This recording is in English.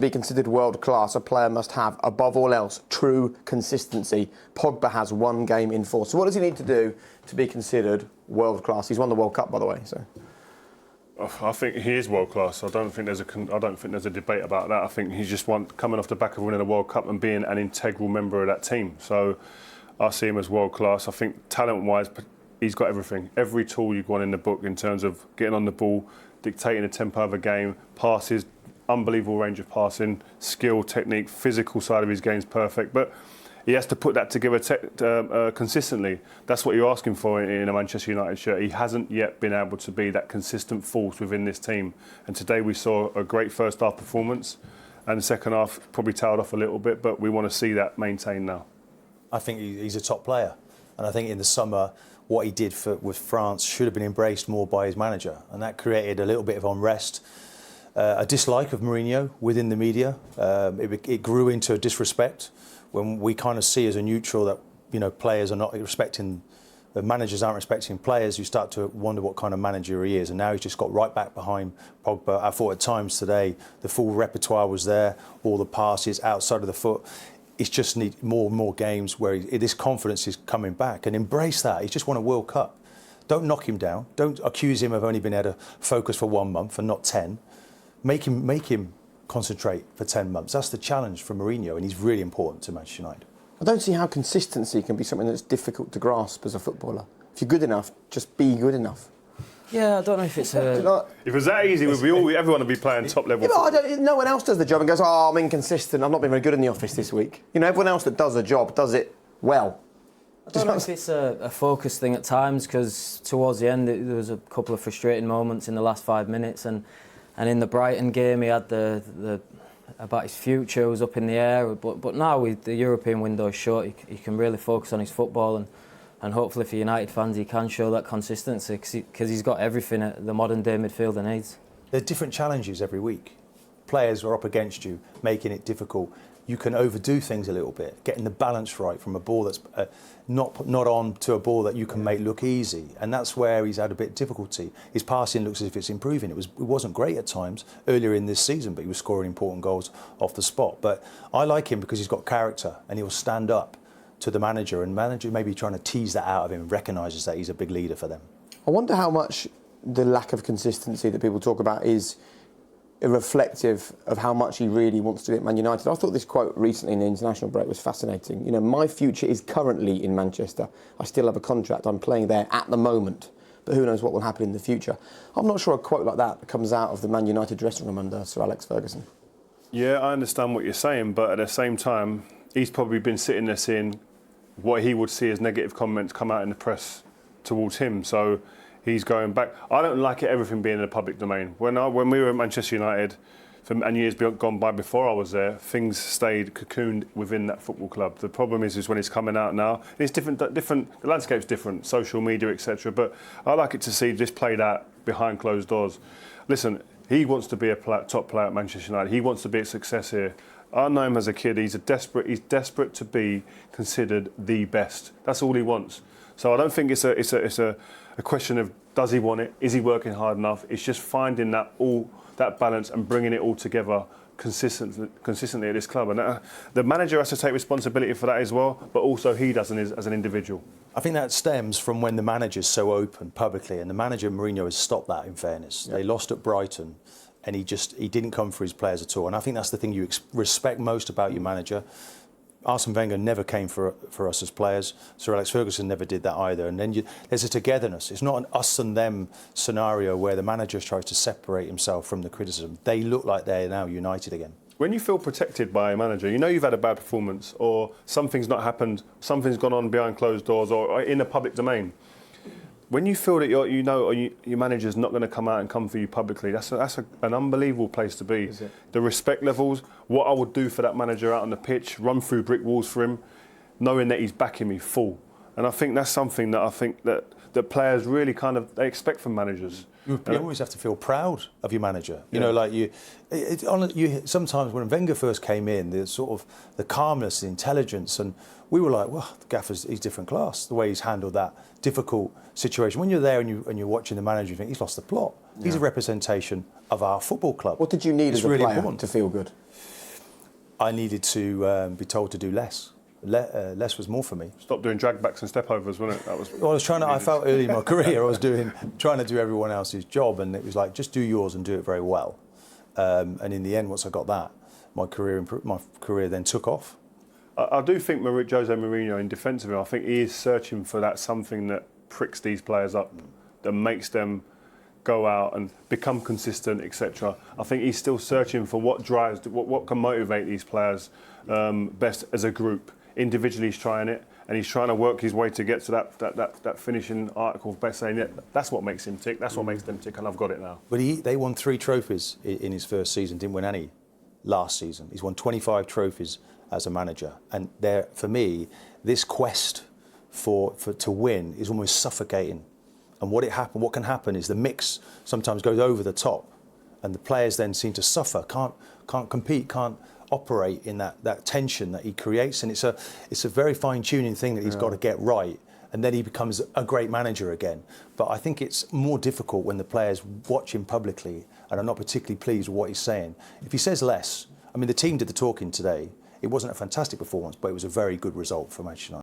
Be considered world class, a player must have, above all else, true consistency. Pogba has 1 game in 4. So what does he need to do to be considered world class? He's won the World Cup, by the way. So I think he is world class. I don't think there's a debate about that. I think he's just coming off the back of winning the World Cup and being an integral member of that team. So I see him as world class. I think talent-wise, he's got everything. Every tool you want in the book in terms of getting on the ball, dictating the tempo of a game, passes. Unbelievable range of passing, skill, technique, physical side of his game is perfect. But he has to put that together consistently. That's what you're asking for in a Manchester United shirt. He hasn't yet been able to be that consistent force within this team. And today we saw a great first half performance, and the second half probably tailed off a little bit. But we want to see that maintained now. I think he's a top player, and I think in the summer what he did with France should have been embraced more by his manager, and that created a little bit of unrest. A dislike of Mourinho within the media. It grew into a disrespect when we kind of see as a neutral that players are not respecting, the managers aren't respecting players. You start to wonder what kind of manager he is. And now he's just got right back behind Pogba. I thought at times today the full repertoire was there, all the passes outside of the foot. It's just need more and more games where this confidence is coming back, and embrace that. He's just won a World Cup. Don't knock him down. Don't accuse him of only being able to focus for 1 month and not 10. Make him concentrate for 10 months. That's the challenge for Mourinho, and he's really important to Manchester United. I don't see how consistency can be something that's difficult to grasp as a footballer. If you're good enough, just be good enough. Yeah, I don't know if it's a... If it was that easy, everyone would be playing top level. Yeah, but no one else does the job and goes, I'm inconsistent, I've not been very good in the office this week. Everyone else that does a job does it well. I don't know if it's a focus thing at times, because towards the end there was a couple of frustrating moments in the last 5 minutes, and in the Brighton game he had the about his future was up in the air, but now with the European window shut, he can really focus on his football, and hopefully for United fans he can show that consistency, because he's got everything that the modern day midfielder needs. There are different challenges every week. Players are up against you, making it difficult. You can overdo things a little bit, getting the balance right from a ball that's not on to a ball that you can make look easy, and that's where he's had a bit of difficulty. His passing looks as if it's improving. It wasn't great at times earlier in this season, but he was scoring important goals off the spot. But I like him because he's got character, and he'll stand up to the manager, and manager maybe trying to tease that out of him, recognises that he's a big leader for them. I wonder how much the lack of consistency that people talk about is reflective of how much he really wants to be at Man United. I thought this quote recently in the international break was fascinating. My future is currently in Manchester. I still have a contract. I'm playing there at the moment, but who knows what will happen in the future. I'm not sure a quote like that comes out of the Man United dressing room under Sir Alex Ferguson. Yeah, I understand what you're saying, but at the same time, he's probably been sitting there seeing what he would see as negative comments come out in the press towards him. So he's going back. I don't like everything being in the public domain. When we were at Manchester United, and years gone by before I was there, things stayed cocooned within that football club. The problem is when it's coming out now, it's different. The landscape's different, social media, etc. But I like it to see this played out behind closed doors. Listen, he wants to be a top player at Manchester United. He wants to be a success here. I know him as a kid. He's desperate to be considered the best. That's all he wants. So I don't think it's a question of does he want it, is he working hard enough. It's just finding that balance and bringing it all together consistently at this club. And the manager has to take responsibility for that as well, but also he does as an individual. I think that stems from when the manager's so open publicly, and the manager Mourinho has stopped that, in fairness. Yeah. They lost at Brighton, and he didn't come for his players at all. And I think that's the thing you respect most about your manager. Arsene Wenger never came for us as players. Sir Alex Ferguson never did that either. And then there's a togetherness. It's not an us and them scenario where the manager tries to separate himself from the criticism. They look like they're now united again. When you feel protected by a manager, you've had a bad performance, or something's not happened, something's gone on behind closed doors or in the public domain. When you feel that your manager's not going to come out and come for you publicly, that's an unbelievable place to be. The respect levels, what I would do for that manager out on the pitch, run through brick walls for him, knowing that he's backing me full. And I think that's something that I think that players really they expect from managers. You always have to feel proud of your manager. Sometimes when Wenger first came in, the calmness, the intelligence, and we were like, well, the gaffer's he's different class. The way he's handled that difficult situation. When you're there and you're watching the manager, you think he's lost the plot. He's a representation of our football club. What did you need as a really player important. to feel good? I needed to be told to do less. Less was more for me. Stop doing drag backs and step overs, wasn't it? That was. Well, I felt early in my career I was trying to do everyone else's job, and it was like, just do yours and do it very well. And in the end, once I got that, my career then took off. I do think Jose Mourinho, in defence of him, I think he is searching for that something that pricks these players up, that makes them go out and become consistent, etc. I think he's still searching for what drives, what can motivate these players best as a group. Individually, he's trying it, and he's trying to work his way to get to that finishing article of best, saying, yeah, that's what makes him tick, that's what makes them tick, and I've got it now. But they won 3 trophies in his first season, didn't win any last season. He's won 25 trophies as a manager, and for me, this quest to win is almost suffocating. And what can happen is the mix sometimes goes over the top, and the players then seem to suffer, can't compete, can't operate in that tension that he creates, and it's a very fine-tuning thing that he's got to get right, and then he becomes a great manager again. But I think it's more difficult when the players watch him publicly and are not particularly pleased with what he's saying. If he says less, I mean, the team did the talking today. It wasn't a fantastic performance, but it was a very good result for Manchester United.